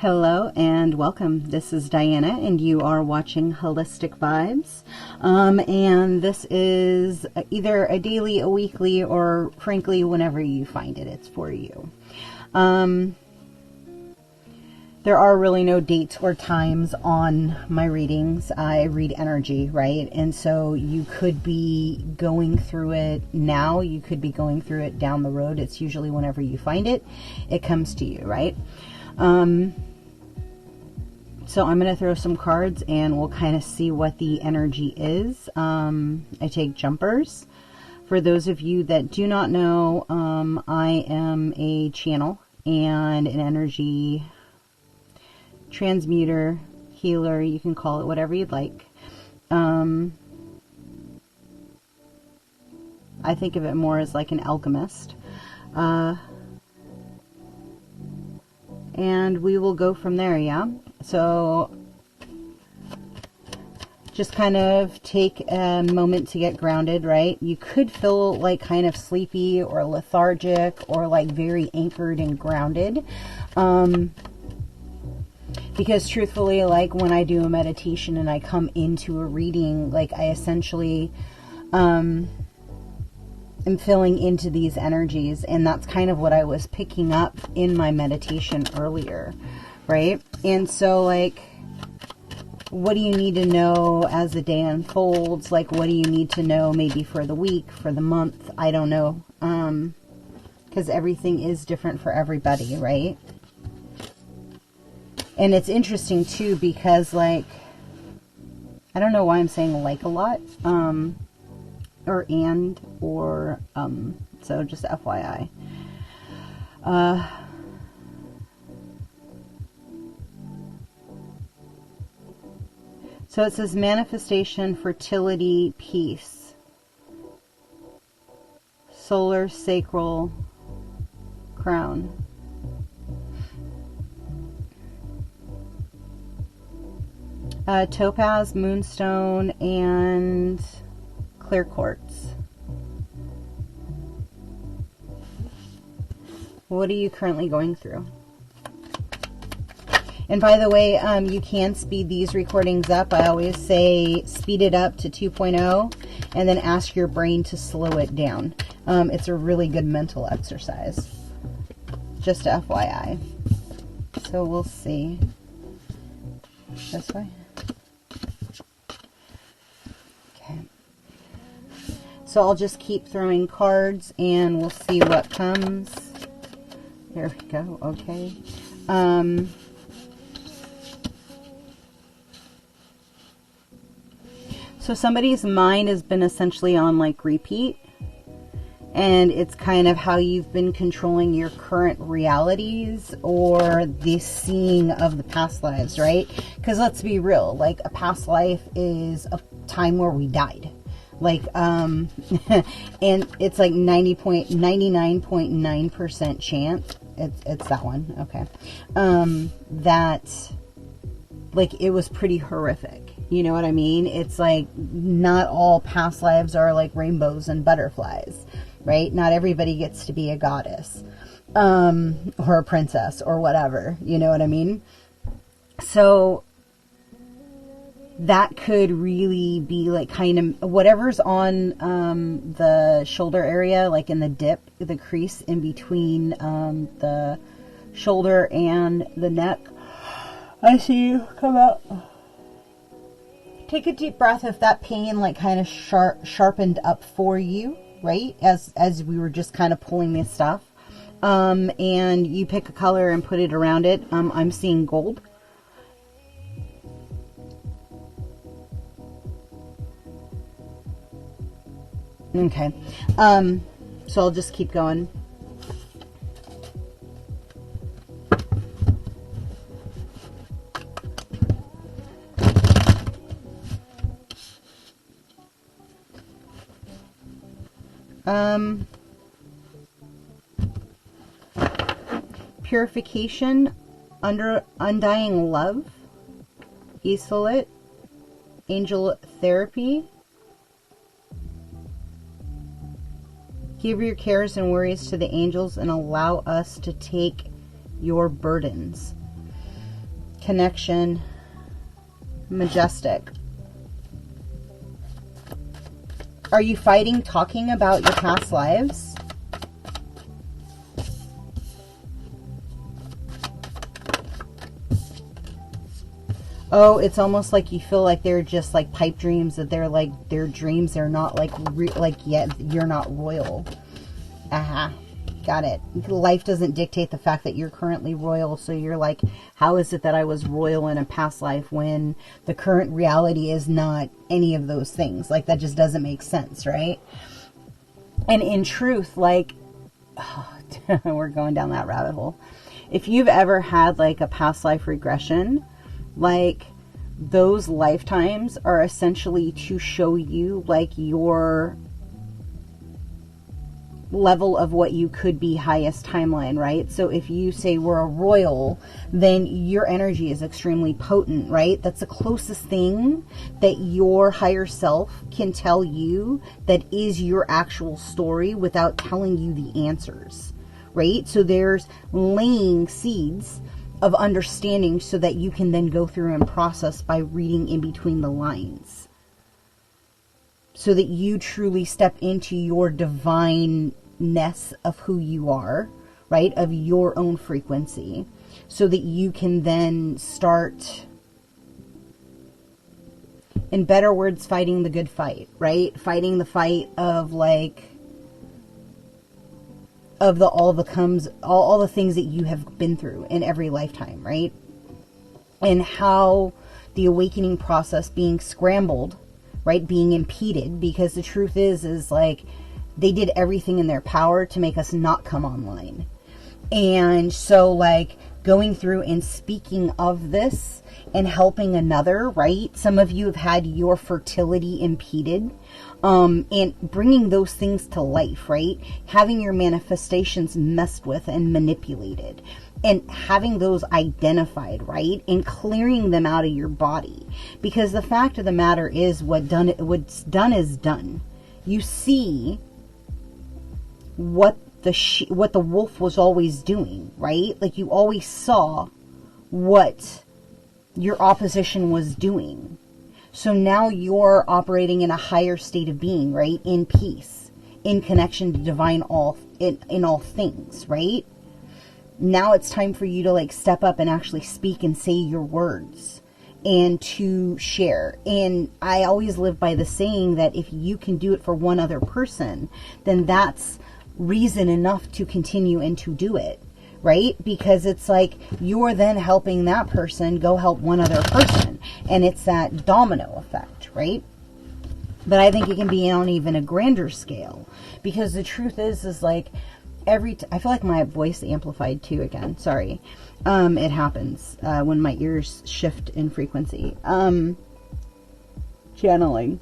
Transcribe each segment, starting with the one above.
Hello and welcome. This is Diana and you are watching Holistic Vibes. And this is either a daily, a weekly, or frankly, whenever you find it, it's for you. There are really no dates or times on my readings. I read energy, right? And so you could be going through it now. You could be going through it down the road. It's usually whenever you find it, it comes to you, right? So I'm going to throw some cards and we'll kind of see what the energy is. I take jumpers. For those of you that do not know, I am a channel and an energy transmuter, healer, you can call it whatever you'd like. I think of it more as like an alchemist. And we will go from there, yeah? So just kind of take a moment to get grounded, right? You could feel like kind of sleepy or lethargic or like very anchored and grounded. Because truthfully, like when I do a meditation and I come into a reading, like I essentially am filling into these energies, and that's kind of what I was picking up in my meditation earlier, right? And so like, what do you need to know as the day unfolds? Like, what do you need to know maybe for the week, for the month? I don't know. Because everything is different for everybody, right? And it's interesting too, because like, I don't know why I'm saying like a lot, or so just FYI. So it says manifestation, fertility, peace, solar sacral crown. Topaz, moonstone, and clear quartz. What are you currently going through? And by the way, you can speed these recordings up. I always say speed it up to 2.0 and then ask your brain to slow it down. It's a really good mental exercise. Just FYI. So we'll see. This way. So I'll just keep throwing cards and we'll see what comes. There we go. Okay. So somebody's mind has been essentially on like repeat. And it's kind of how you've been controlling your current realities or the seeing of the past lives, right? Because let's be real, like a past life is a time where we died. Like, and it's like 99.9% chance, it's that one, okay, that, like, it was pretty horrific, you know what I mean? It's like, not all past lives are like rainbows and butterflies, right? Not everybody gets to be a goddess, or a princess, or whatever, you know what I mean? So that could really be like kind of whatever's on the shoulder area, like in the dip, the crease in between the shoulder and the neck. I see you. Come out. Take a deep breath if that pain like kind of sharpened up for you, right? As we were just kind of pulling this stuff. And you pick a color and put it around it. I'm seeing gold. Okay, so I'll just keep going. Purification, undying love, Isolit, angel therapy. Give your cares and worries to the angels and allow us to take your burdens. connection, majestic. Are you fighting talking about your past lives? Oh, it's almost like you feel like they're just like pipe dreams, that they're like their dreams. They're not like yet you're not royal. Aha. Got it. Life doesn't dictate the fact that you're currently royal. So you're like, how is it that I was royal in a past life when the current reality is not any of those things? Like, that just doesn't make sense, right? And in truth, like, oh, we're going down that rabbit hole. If you've ever had like a past life regression, like, those lifetimes are essentially to show you like your level of what you could be highest timeline, right? So if you say we're a royal, then your energy is extremely potent, right? That's the closest thing that your higher self can tell you that is your actual story without telling you the answers, right? So there's laying seeds of understanding so that you can then go through and process by reading in between the lines, so that you truly step into your divineness of who you are, right? Of your own frequency, so that you can then start, in better words, fighting the good fight, right? Fighting the fight of like, of the all the things that you have been through in every lifetime, right? And how the awakening process being scrambled, right, being impeded, because the truth is like, they did everything in their power to make us not come online. And so like, going through and speaking of this and helping another, right? Some of you have had your fertility impeded, and bringing those things to life, right? Having your manifestations messed with and manipulated, and having those identified, right? And clearing them out of your body. Because the fact of the matter is, what's done is done. You see what the wolf was always doing, right? Like, you always saw what your opposition was doing. So now you're operating in a higher state of being, right? In peace, in connection to divine in all things, right? Now it's time for you to like step up and actually speak and say your words and to share. And I always live by the saying that if you can do it for one other person, then that's reason enough to continue and to do it, right? Because it's like, you're then helping that person go help one other person, and it's that domino effect, right? But I think it can be on even a grander scale, because the truth is like, I feel like my voice amplified too again, sorry. It happens when my ears shift in frequency. Channeling.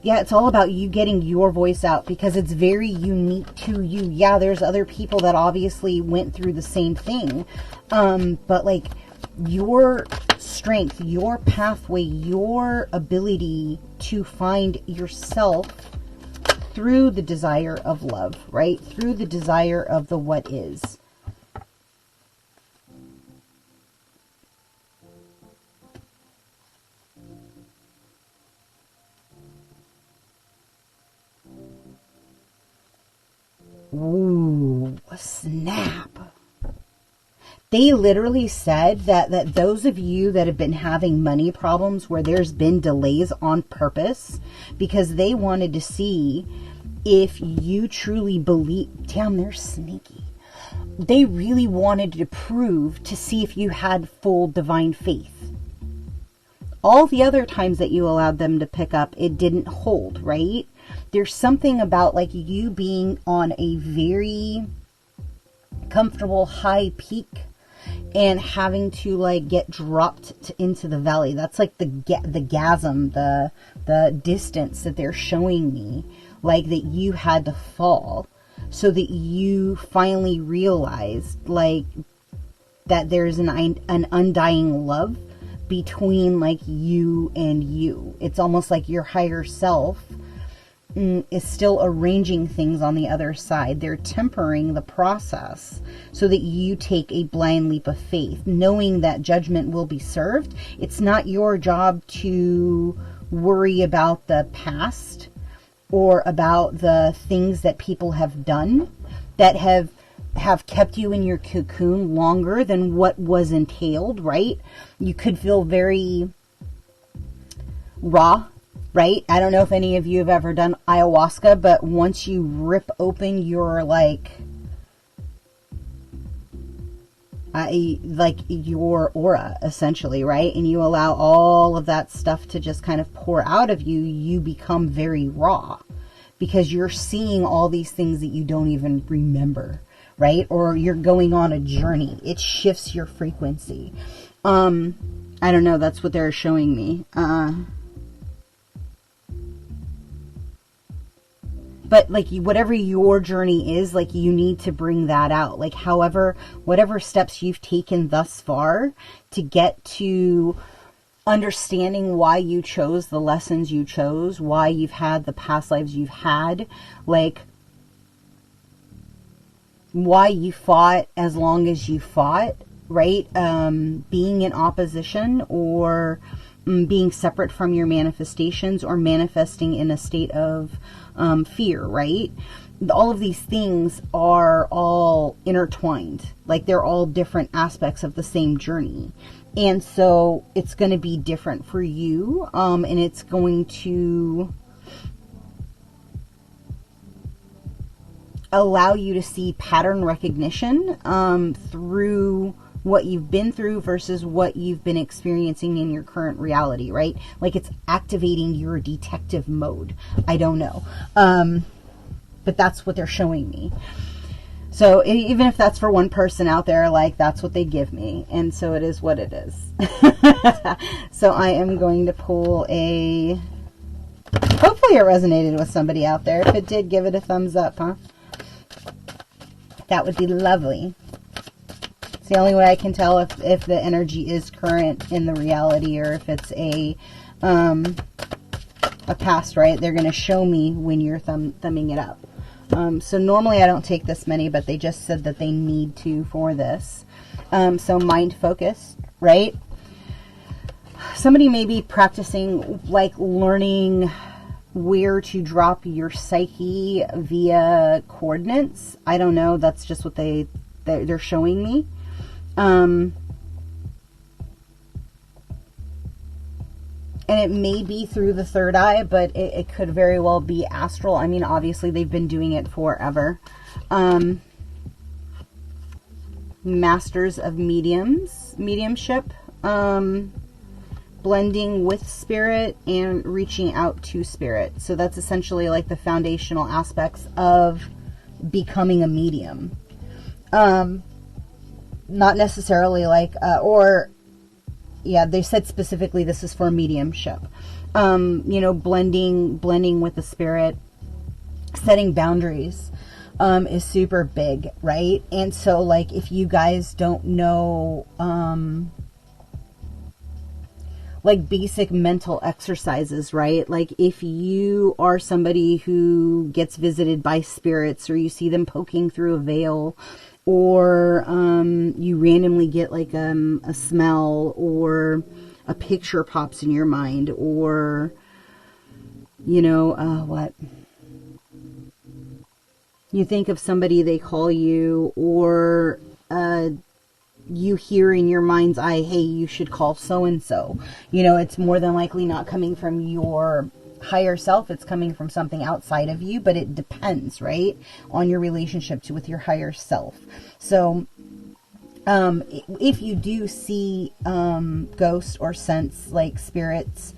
Yeah, it's all about you getting your voice out, because it's very unique to you. Yeah, there's other people that obviously went through the same thing. But like, your strength, your pathway, your ability to find yourself through the desire of love, right? Through the desire of the what is. Ooh, snap. They literally said that those of you that have been having money problems where there's been delays on purpose, because they wanted to see if you truly believe. Damn, they're sneaky. They really wanted to prove to see if you had full divine faith. All the other times that you allowed them to pick up, it didn't hold, right? There's something about like you being on a very comfortable high peak and having to like get dropped into the valley. That's like the gasm, the distance that they're showing me, like that you had to fall so that you finally realized like that there's an undying love between like you and you. It's almost like your higher self is still arranging things on the other side. They're tempering the process so that you take a blind leap of faith, knowing that judgment will be served. It's not your job to worry about the past or about the things that people have done that have kept you in your cocoon longer than what was entailed, right? You could feel very raw, right? I don't know if any of you have ever done ayahuasca, but once you rip open your your aura, essentially, right? And you allow all of that stuff to just kind of pour out of you, you become very raw because you're seeing all these things that you don't even remember, right? Or you're going on a journey. It shifts your frequency. I don't know. That's what they're showing me. But like whatever your journey is, like you need to bring that out. Like whatever steps you've taken thus far to get to understanding why you chose the lessons you chose, why you've had the past lives you've had, like why you fought as long as you fought, right? Being in opposition or being separate from your manifestations or manifesting in a state of fear, right? All of these things are all intertwined. Like they're all different aspects of the same journey. And so it's going to be different for you. And it's going to allow you to see pattern recognition through what you've been through versus what you've been experiencing in your current reality, right? Like it's activating your detective mode. I don't know. But that's what they're showing me. So even if that's for one person out there, like that's what they give me. And so it is what it is. So I am going to pull hopefully it resonated with somebody out there. If it did, give it a thumbs up, huh? That would be lovely. It's the only way I can tell if the energy is current in the reality or if it's a past, right? They're going to show me when you're thumbing it up. So normally I don't take this many, but they just said that they need to for this. So mind focused, right? Somebody may be practicing, like learning where to drop your psyche via coordinates. I don't know. That's just what they're showing me. And it may be through the third eye, but it could very well be astral. I mean, obviously they've been doing it forever. Masters of mediumship, blending with spirit and reaching out to spirit. So that's essentially like the foundational aspects of becoming a medium. Not necessarily like, they said specifically this is for mediumship. Blending with the spirit, setting boundaries is super big, right? And so like if you guys don't know like basic mental exercises, right? Like if you are somebody who gets visited by spirits or you see them poking through a veil, or you randomly get like a smell or a picture pops in your mind, or what you think of somebody, they call you, or you hear in your mind's eye, hey, you should call so and so. It's more than likely not coming from your higher self. It's coming from something outside of you, but it depends, right, on your relationship with your higher self. So if you do see ghosts or sense like spirits,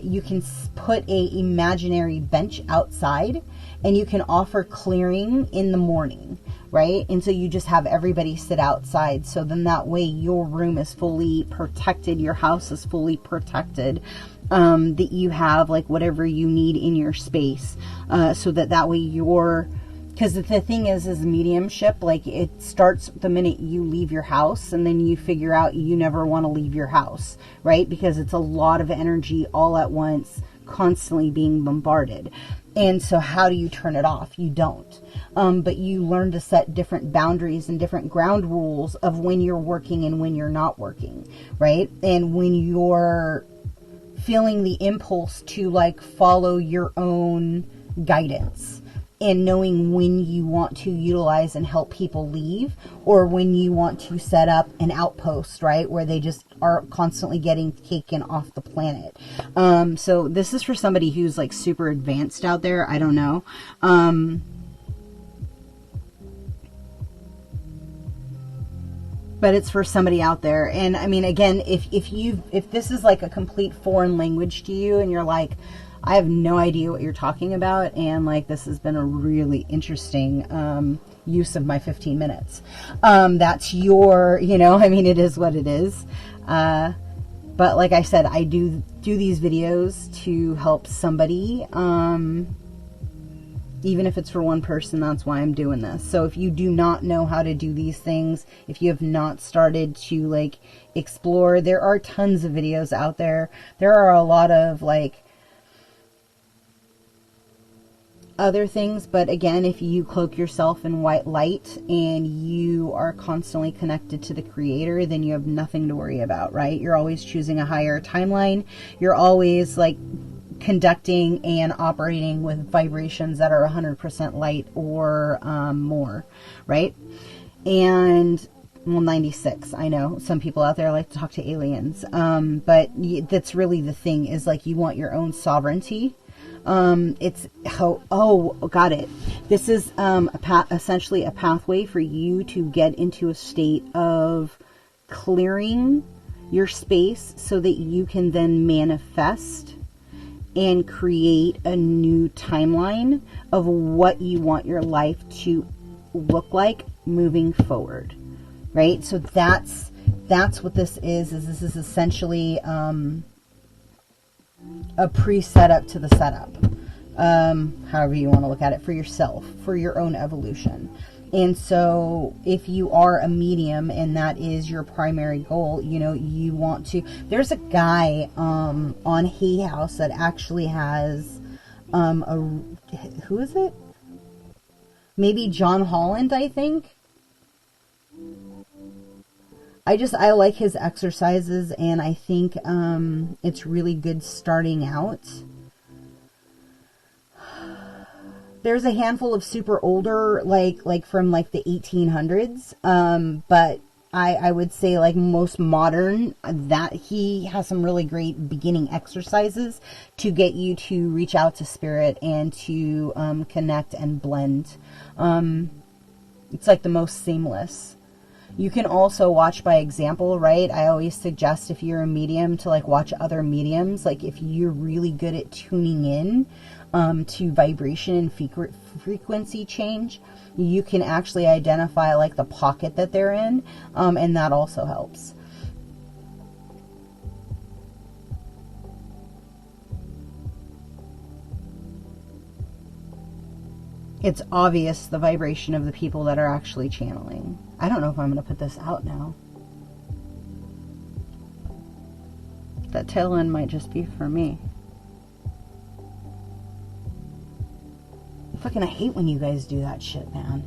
you can put a imaginary bench outside and you can offer clearing in the morning, right? And so you just have everybody sit outside. So then that way your room is fully protected, your house is fully protected, that you have like whatever you need in your space, so that way because the thing is mediumship, like it starts the minute you leave your house, and then you figure out you never want to leave your house, right? Because it's a lot of energy all at once constantly being bombarded. And so how do you turn it off? You don't. But you learn to set different boundaries and different ground rules of when you're working and when you're not working, right? And when you're feeling the impulse to like follow your own guidance and knowing when you want to utilize and help people leave, or when you want to set up an outpost, right, where they just are constantly getting taken off the planet. So this is for somebody who's like super advanced out there. I don't know. But it's for somebody out there. And I mean, again, if this is like a complete foreign language to you and you're like, I have no idea what you're talking about, and like this has been a really interesting use of my 15 minutes. That's your, you know, I mean, it is what it is. But like I said, I do these videos to help somebody, even if it's for one person. That's why I'm doing this. So if you do not know how to do these things, if you have not started to like explore, there are tons of videos out there. There are a lot of like other things, but again, if you cloak yourself in white light and you are constantly connected to the creator, then you have nothing to worry about, right? You're always choosing a higher timeline. You're always like conducting and operating with vibrations that are 100% light or more, right? And well, 96, I know some people out there like to talk to aliens, but that's really the thing, is like you want your own sovereignty. It's how, oh, got it. This is essentially a pathway for you to get into a state of clearing your space so that you can then manifest and create a new timeline of what you want your life to look like moving forward, right? So that's what this is this is essentially a pre-setup to the setup, however you want to look at it, for yourself, for your own evolution. And so if you are a medium and that is your primary goal, you know, you want to, there's a guy on Hay House that actually has who is it? Maybe John Holland, I think. I like his exercises, and I think it's really good starting out. There's a handful of super older, like from like the 1800s, but I would say like most modern, that he has some really great beginning exercises to get you to reach out to spirit and to connect and blend. It's like the most seamless. You can also watch by example, right? I always suggest, if you're a medium, to like watch other mediums. Like if you're really good at tuning in to vibration and frequency change, you can actually identify like the pocket that they're in, and that also helps. It's obvious the vibration of the people that are actually channeling. I don't know if I'm going to put this out now. That tail end might just be for me. Fucking, I hate when you guys do that shit, man.